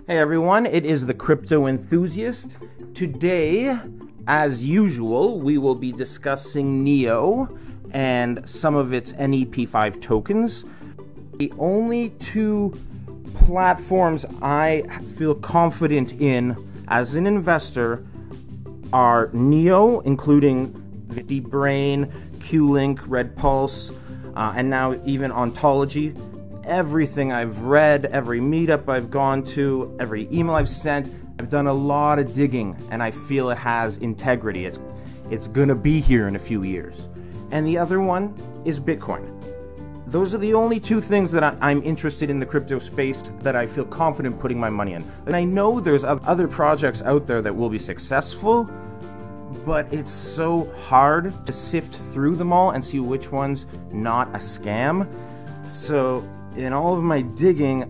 Hey everyone, it is the Crypto Enthusiast. Today, as usual, we will be discussing NEO and some of its NEP5 tokens. The only two platforms I feel confident in as an investor are NEO, including the DeepBrain, Qlink, Red Pulse, and now even Ontology. Everything I've read, every meetup I've gone to, every email I've sent, I've done a lot of digging, and I feel it has integrity. It's gonna be here in a few years. And the other one is Bitcoin. Those are the only two things that I'm interested in the crypto space that I feel confident putting my money in. And I know there's other projects out there that will be successful, but it's so hard to sift through them all and see which one's not a scam. So in all of my digging,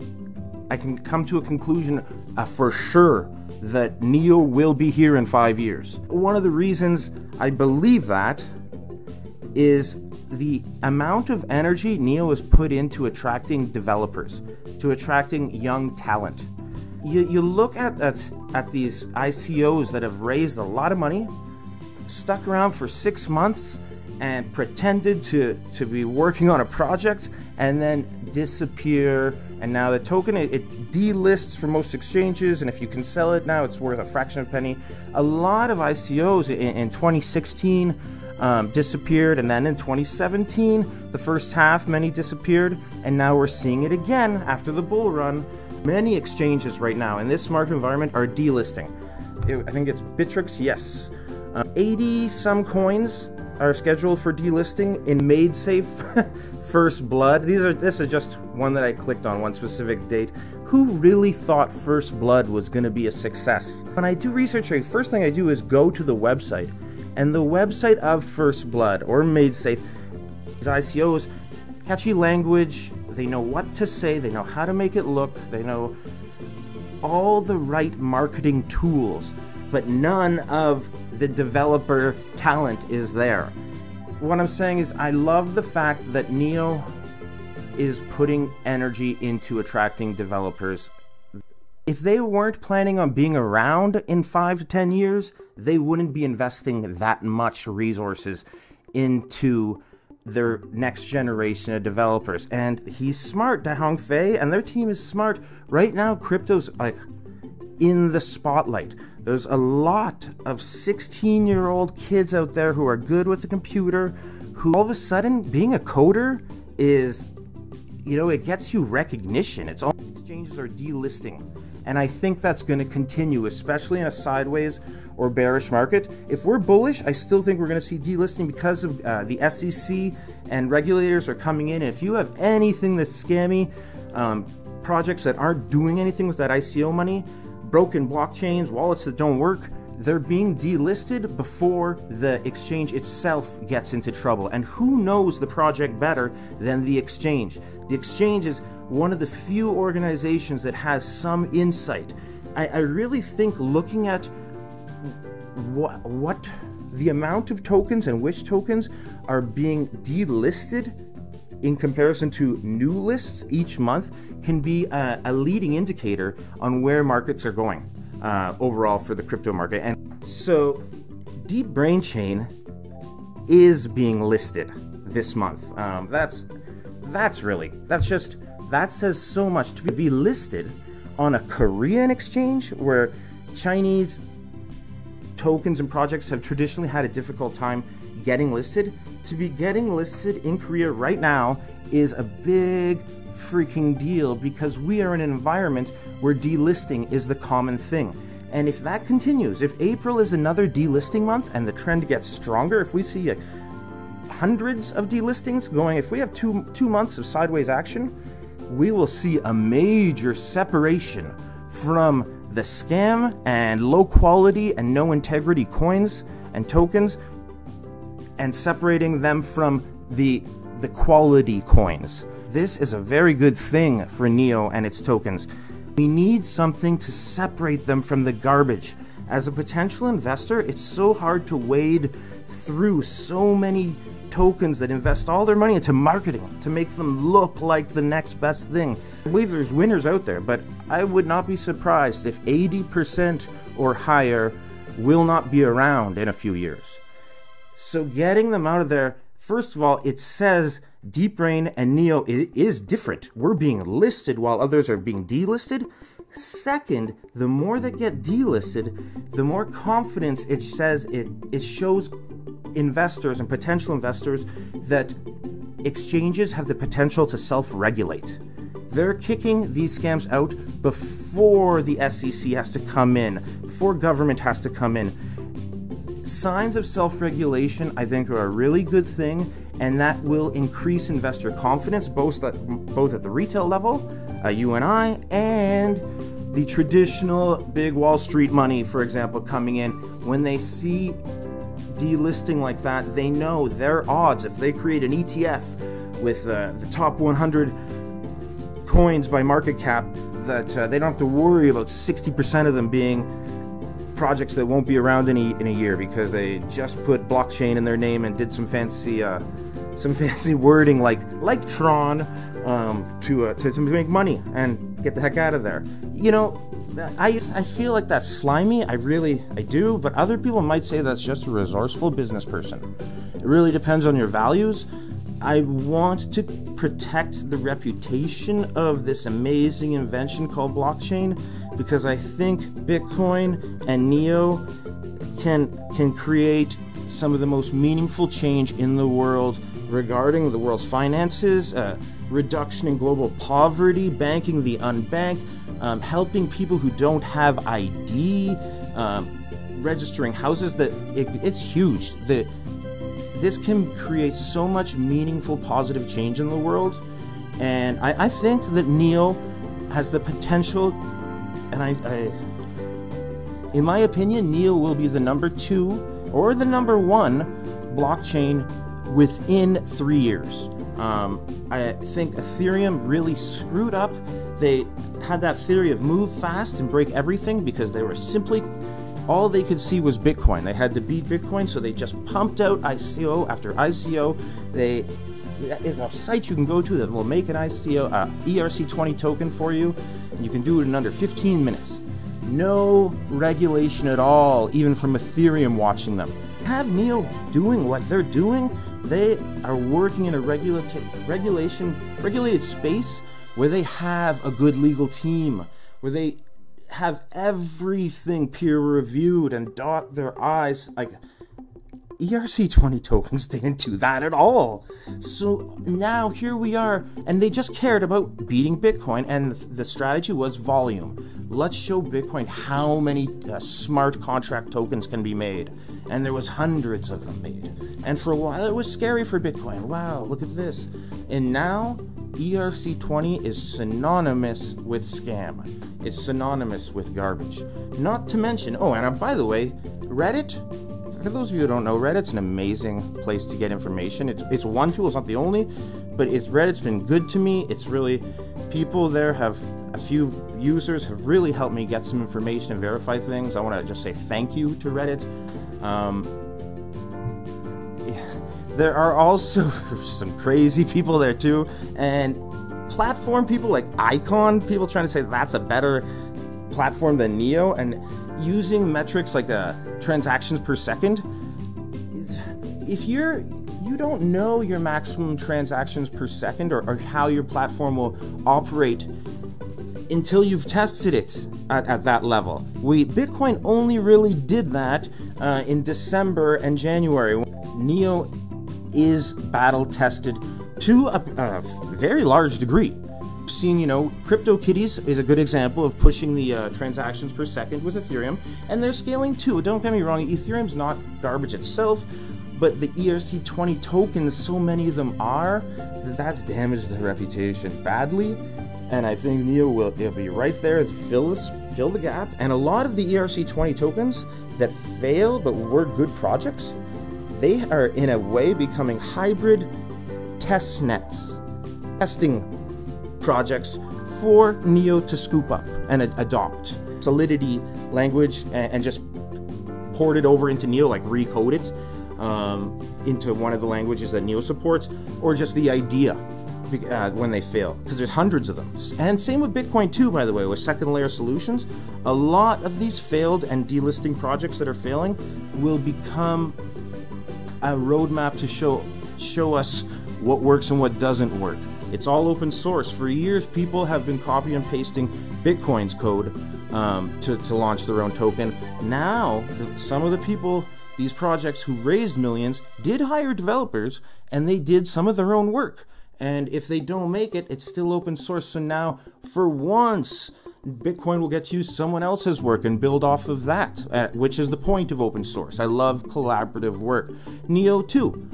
I can come to a conclusion for sure that NEO will be here in 5 years. One of the reasons I believe that is the amount of energy NEO has put into attracting developers, to attracting young talent. You look at these ICOs that have raised a lot of money, stuck around for 6 months, and pretended to be working on a project and then disappear, and now the token it delists for most exchanges, and if you can sell it now it's worth a fraction of a penny. A lot of ICOs in 2016 disappeared, and then in 2017 the first half many disappeared, and now we're seeing it again after the bull run. Many exchanges right now in this market environment are delisting. I think it's Bittrex, yes. 80 some coins are scheduled for delisting in MadeSafe, First Blood. This is just one that I clicked on, one specific date. Who really thought First Blood was going to be a success? When I do research, the first thing I do is go to the website. And the website of First Blood or MadeSafe, these ICOs, catchy language, they know what to say, they know how to make it look, they know all the right marketing tools, but none of the developer talent is there. What I'm saying is I love the fact that NEO is putting energy into attracting developers. If they weren't planning on being around in 5 to 10 years, they wouldn't be investing that much resources into their next generation of developers. And he's smart, Dahong Fei, and their team is smart. Right now, crypto's like in the spotlight. There's a lot of 16-year-old kids out there who are good with the computer, who all of a sudden, being a coder is, it gets you recognition. It's all exchanges are delisting. And I think that's going to continue, especially in a sideways or bearish market. If we're bullish, I still think we're going to see delisting because of the SEC and regulators are coming in. And if you have anything that's scammy, projects that aren't doing anything with that ICO money, broken blockchains, wallets that don't work, they're being delisted before the exchange itself gets into trouble. And who knows the project better than the exchange? The exchange is one of the few organizations that has some insight. I really think looking at what the amount of tokens and which tokens are being delisted in comparison to new lists each month can be a leading indicator on where markets are going overall for the crypto market. And so DeepBrain Chain is being listed this month. That says so much. To be listed on a Korean exchange where Chinese tokens and projects have traditionally had a difficult time getting listed, to be getting listed in Korea right now is a big freaking deal, because we are in an environment where delisting is the common thing. And if that continues, if April is another delisting month and the trend gets stronger, if we see hundreds of delistings going, if we have two months of sideways action, we will see a major separation from the scam and low quality and no integrity coins and tokens, and separating them from the quality coins. This is a very good thing for NEO and its tokens. We need something to separate them from the garbage. As a potential investor, it's so hard to wade through so many tokens that invest all their money into marketing to make them look like the next best thing. I believe there's winners out there, but I would not be surprised if 80% or higher will not be around in a few years. So getting them out of there, first of all, it says DeepBrain and Neo is different. We're being listed while others are being delisted. Second, the more that get delisted, the more confidence it says it shows investors and potential investors that exchanges have the potential to self-regulate. They're kicking these scams out before the SEC has to come in, before government has to come in. Signs of self-regulation, I think, are a really good thing, and that will increase investor confidence, both at the retail level, you and I, and the traditional big Wall Street money, for example, coming in. When they see delisting like that, they know their odds. If they create an ETF with the top 100 coins by market cap, that they don't have to worry about 60% of them being projects that won't be around in a year because they just put blockchain in their name and did some fancy wording like Tron to make money and get the heck out of there. You know, I feel like that's slimy. I do. But other people might say that's just a resourceful business person. It really depends on your values. I want to protect the reputation of this amazing invention called blockchain because I think Bitcoin and Neo can create some of the most meaningful change in the world regarding the world's finances, reduction in global poverty, banking the unbanked, helping people who don't have ID, registering houses. It's huge. This can create so much meaningful, positive change in the world, and I think that Neo has the potential, and in my opinion, Neo will be the number 2 or the number 1 blockchain within 3 years. I think Ethereum really screwed up. They had that theory of move fast and break everything because they were simply, all they could see was Bitcoin. They had to beat Bitcoin, so they just pumped out ICO after ICO. There's a site you can go to that will make an ICO, ERC20 token for you, and you can do it in under 15 minutes. No regulation at all, even from Ethereum watching them. Have Neo doing what they're doing. They are working in a regulated space where they have a good legal team, where they have everything peer-reviewed and dot their I's. Like, ERC20 tokens didn't do that at all. So now here we are, and they just cared about beating Bitcoin, and the strategy was volume. Let's show Bitcoin how many smart contract tokens can be made. And there was hundreds of them made. And for a while it was scary for Bitcoin. Wow, look at this. And now ERC20 is synonymous with scam. It's synonymous with garbage. Not to mention, oh, and by the way, Reddit, for those of you who don't know, Reddit's an amazing place to get information. It's one tool, it's not the only, but Reddit's been good to me. It's really, people there have, a few users have really helped me get some information and verify things. I want to just say thank you to Reddit. There are also some crazy people there too, and platform people like Icon, people trying to say that's a better platform than Neo, and using metrics like the transactions per second. If you don't know your maximum transactions per second or how your platform will operate until you've tested it at that level. Bitcoin only really did that in December and January. Neo is battle tested to a very large degree. I've seen, CryptoKitties is a good example of pushing the transactions per second with Ethereum, and they're scaling too. Don't get me wrong, Ethereum's not garbage itself, but the ERC20 tokens, so many of them are, that's damaged their reputation badly. And I think Neo will be right there to fill the gap. And a lot of the ERC20 tokens that fail but were good projects, they are in a way becoming hybrid test nets, testing projects for Neo to scoop up and adopt. Solidity language and just port it over into Neo, like recode it. into one of the languages that Neo supports, or just the idea when they fail, because there's hundreds of them. And same with Bitcoin too, by the way, with second layer solutions. A lot of these failed and delisting projects that are failing will become a roadmap to show us what works and what doesn't work. It's all open source. For years, people have been copy and pasting Bitcoin's code to launch their own token. Now, some of the people, these projects who raised millions, did hire developers, and they did some of their own work. And if they don't make it, it's still open source. So now, for once, Bitcoin will get to use someone else's work and build off of that, which is the point of open source. I love collaborative work. Neo too.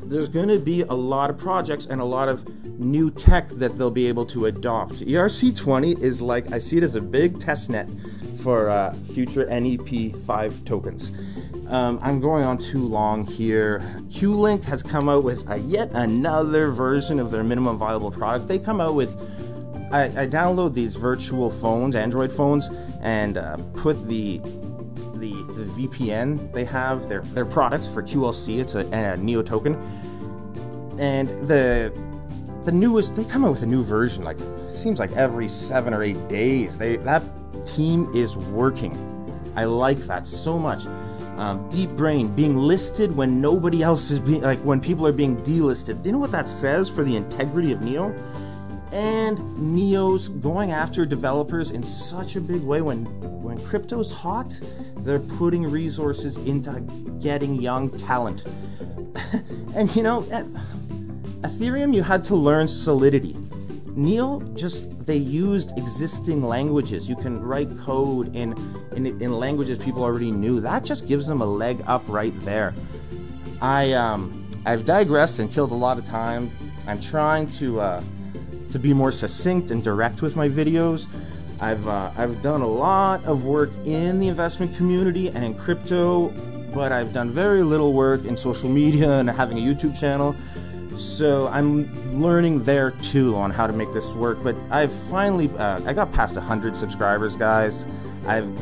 There's going to be a lot of projects and a lot of new tech that they'll be able to adopt. ERC20 is like, I see it as a big test net for future NEP5 tokens. I'm going on too long here. Qlink has come out with yet another version of their minimum viable product. They come out with, I download these virtual phones, Android phones, and put the VPN they have, their products for QLC. It's a Neo token, and the newest, they come out with a new version, like it seems like every 7 or 8 days. That team is working. I like that so much. DeepBrain being listed when nobody else is being, like when people are being delisted. Do you know what that says for the integrity of Neo? And Neo's going after developers in such a big way. When crypto's hot, they're putting resources into getting young talent. And you know, at Ethereum, you had to learn Solidity. Neo, they used existing languages. You can write code in languages people already knew. That just gives them a leg up right there. I've digressed and killed a lot of time. I'm trying to be more succinct and direct with my videos. I've done a lot of work in the investment community and in crypto, but I've done very little work in social media and having a YouTube channel. So I'm learning there too on how to make this work. But I've finally, I got past 100 subscribers, guys. I'm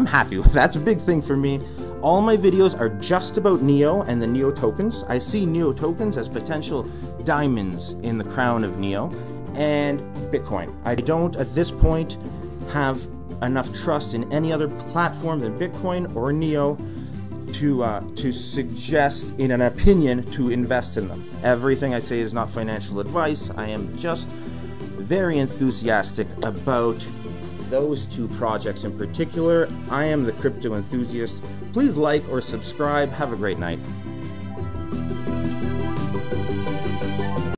happy with that. That's a big thing for me. All my videos are just about Neo and the Neo tokens. I see Neo tokens as potential diamonds in the crown of Neo and Bitcoin. I don't, at this point, have enough trust in any other platform than Bitcoin or Neo to suggest in an opinion to invest in them. Everything I say is not financial advice. I am just very enthusiastic about those two projects in particular. I am the crypto enthusiast. Please like or subscribe. Have a great night.